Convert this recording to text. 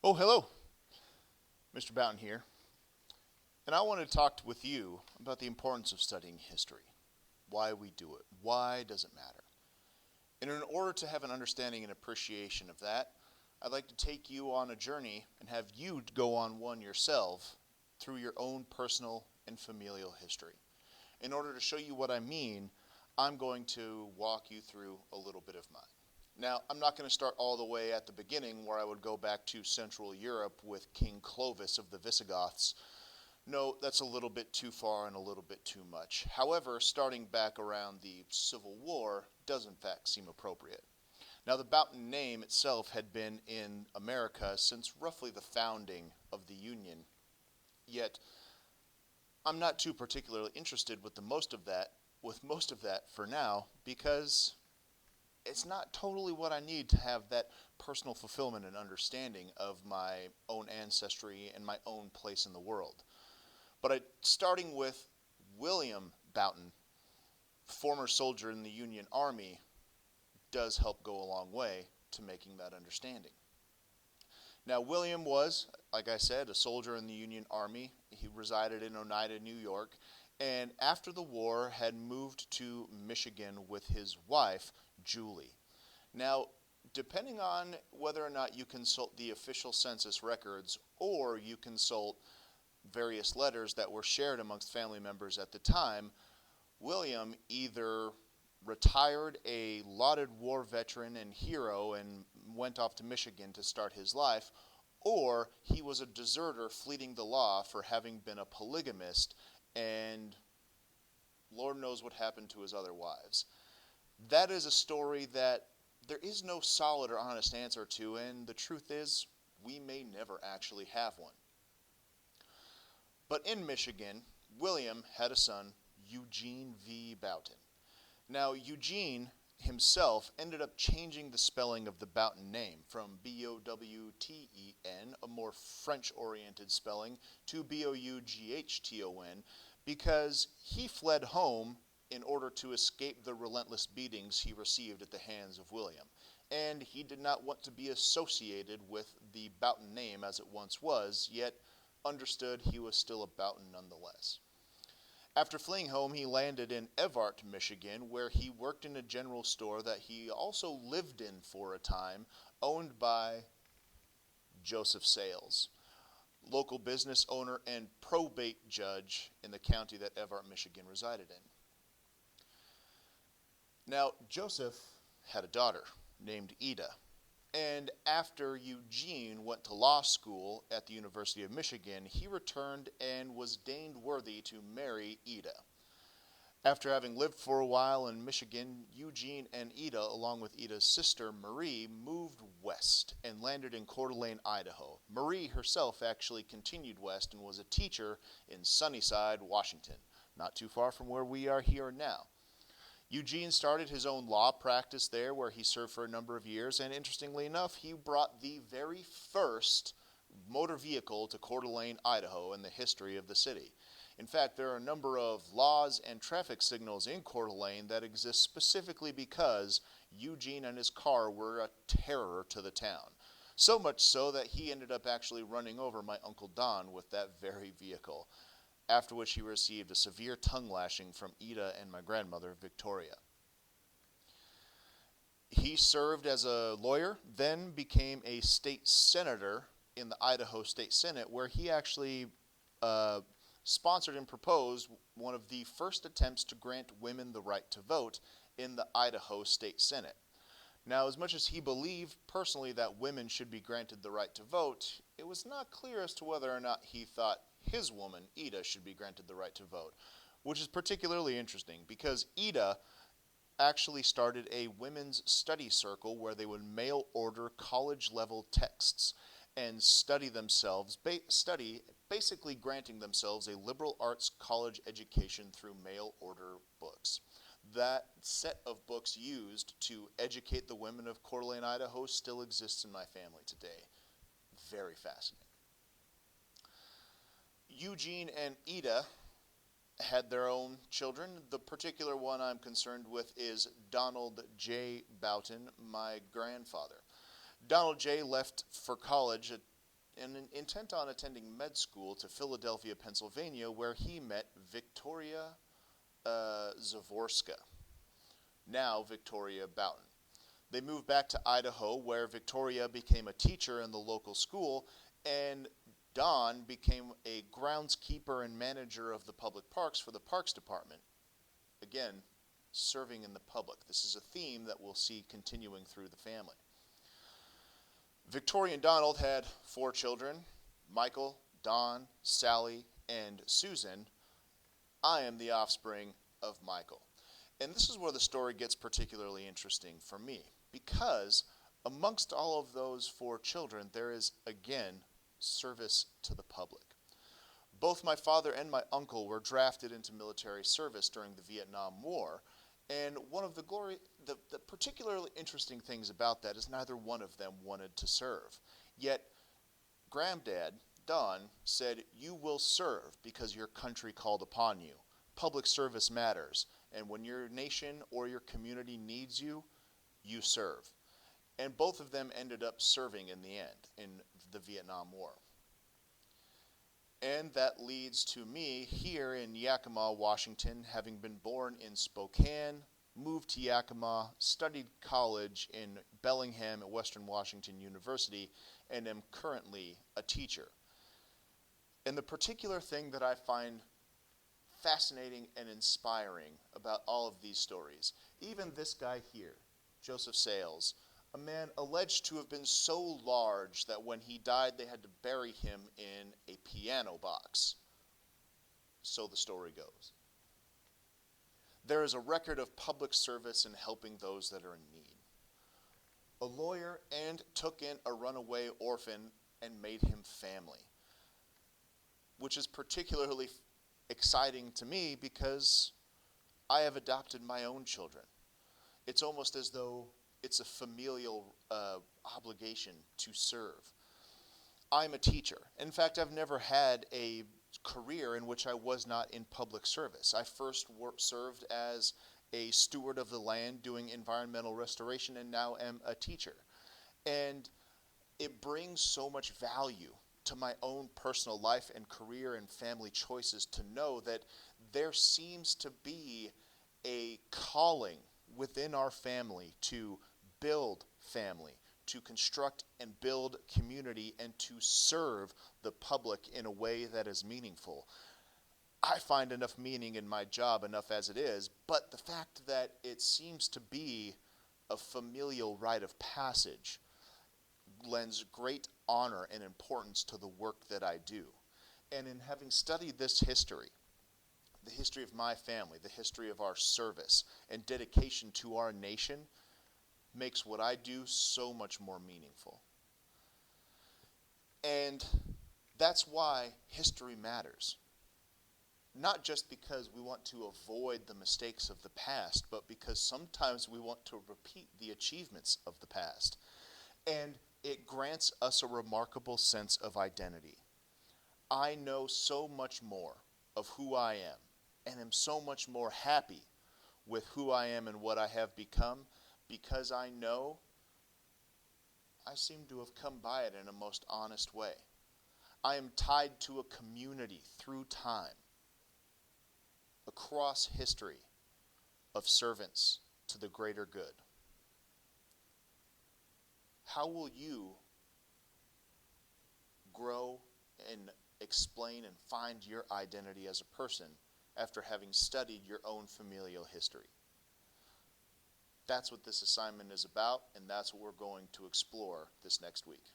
Oh, hello. Mr. Boughton here. And I want to talk with you about the importance of studying history. Why we do it. Why does it matter? And in order to have an understanding and appreciation of that, I'd like to take you on a journey and have you go on one yourself through your own personal and familial history. In order to show you what I mean, I'm going to walk you through a little bit of mine. Now, I'm not going to start all the way at the beginning where I would go back to Central Europe with King Clovis of the Visigoths. No, that's a little bit too far and a little bit too much. However, starting back around the Civil War does in fact seem appropriate. Now, the Boughton name itself had been in America since roughly the founding of the Union, yet I'm not too particularly interested with most of that for now, because it's not totally what I need to have that personal fulfillment and understanding of my own ancestry and my own place in the world. But starting with William Boughton, former soldier in the Union Army, does help go a long way to making that understanding. Now, William was, like I said, a soldier in the Union Army. He resided in Oneida, New York, and after the war had moved to Michigan with his wife, Julie. Now, depending on whether or not you consult the official census records or you consult various letters that were shared amongst family members at the time, William either retired a lauded war veteran and hero and went off to Michigan to start his life, or he was a deserter fleeing the law for having been a polygamist, and Lord knows what happened to his other wives. That is a story that there is no solid or honest answer to, and the truth is, we may never actually have one. But in Michigan, William had a son, Eugene V. Boughton. Now, Eugene himself ended up changing the spelling of the Boughton name from Bowten, a more French-oriented spelling, to Boughton, because he fled home in order to escape the relentless beatings he received at the hands of William. And he did not want to be associated with the Boughton name as it once was, yet understood he was still a Boughton nonetheless. After fleeing home, he landed in Evart, Michigan, where he worked in a general store that he also lived in for a time, owned by Joseph Sales, local business owner and probate judge in the county that Evart, Michigan resided in. Now, Joseph had a daughter named Ida, and after Eugene went to law school at the University of Michigan, he returned and was deemed worthy to marry Ida. After having lived for a while in Michigan, Eugene and Ida, along with Ida's sister Marie, moved west and landed in Coeur d'Alene, Idaho. Marie herself actually continued west and was a teacher in Sunnyside, Washington, not too far from where we are here now. Eugene started his own law practice there, where he served for a number of years, and interestingly enough, he brought the very first motor vehicle to Coeur d'Alene, Idaho in the history of the city. In fact, there are a number of laws and traffic signals in Coeur d'Alene that exist specifically because Eugene and his car were a terror to the town. So much so that he ended up actually running over my Uncle Don with that very vehicle, after which he received a severe tongue lashing from Ida and my grandmother, Victoria. He served as a lawyer, then became a state senator in the Idaho State Senate, where he actually sponsored and proposed one of the first attempts to grant women the right to vote in the Idaho State Senate. Now, as much as he believed personally that women should be granted the right to vote, it was not clear as to whether or not he thought his woman, Ida, should be granted the right to vote, which is particularly interesting because Ida actually started a women's study circle where they would mail order college-level texts and study themselves, basically granting themselves a liberal arts college education through mail order books. That set of books used to educate the women of Coeur d'Alene, Idaho still exists in my family today. Very fascinating. Eugene and Ida had their own children. The particular one I'm concerned with is Donald J. Boughton, my grandfather. Donald J. left for college and intent on attending med school to Philadelphia, Pennsylvania, where he met Victoria Zaworska, now Victoria Boughton. They moved back to Idaho, where Victoria became a teacher in the local school, and Don became a groundskeeper and manager of the public parks for the Parks Department. Again, serving in the public. This is a theme that we'll see continuing through the family. Victoria and Donald had 4 children: Michael, Don, Sally, and Susan. I am the offspring of Michael. And this is where the story gets particularly interesting for me, because amongst all of those 4 children, there is, again, service to the public. Both my father and my uncle were drafted into military service during the Vietnam War, and one of the particularly interesting things about that is neither one of them wanted to serve. Yet, Granddad, Don, said, "You will serve because your country called upon you. Public service matters, and when your nation or your community needs you, you serve." And both of them ended up serving in the end in the Vietnam War. And that leads to me here in Yakima, Washington, having been born in Spokane, moved to Yakima, studied college in Bellingham at Western Washington University, and am currently a teacher. And the particular thing that I find fascinating and inspiring about all of these stories, even this guy here, Joseph Sales, a man alleged to have been so large that when he died they had to bury him in a piano box. So the story goes. There is a record of public service in helping those that are in need. A lawyer and took in a runaway orphan and made him family, which is particularly exciting to me because I have adopted my own children. It's almost as though it's a familial obligation to serve. I'm a teacher. In fact, I've never had a career in which I was not in public service. I first served as a steward of the land doing environmental restoration, and now am a teacher. And it brings so much value to my own personal life and career and family choices to know that there seems to be a calling within our family to build family, to construct and build community, and to serve the public in a way that is meaningful. I find enough meaning in my job, enough as it is, but the fact that it seems to be a familial rite of passage lends great honor and importance to the work that I do. And in having studied this history, the history of my family, the history of our service and dedication to our nation, makes what I do so much more meaningful. And that's why history matters. Not just because we want to avoid the mistakes of the past, but because sometimes we want to repeat the achievements of the past. And it grants us a remarkable sense of identity. I know so much more of who I am, and am so much more happy with who I am and what I have become, because I know I seem to have come by it in a most honest way. I am tied to a community through time, across history, of servants to the greater good. How will you grow and explain and find your identity as a person after having studied your own familial history? That's what this assignment is about, and that's what we're going to explore this next week.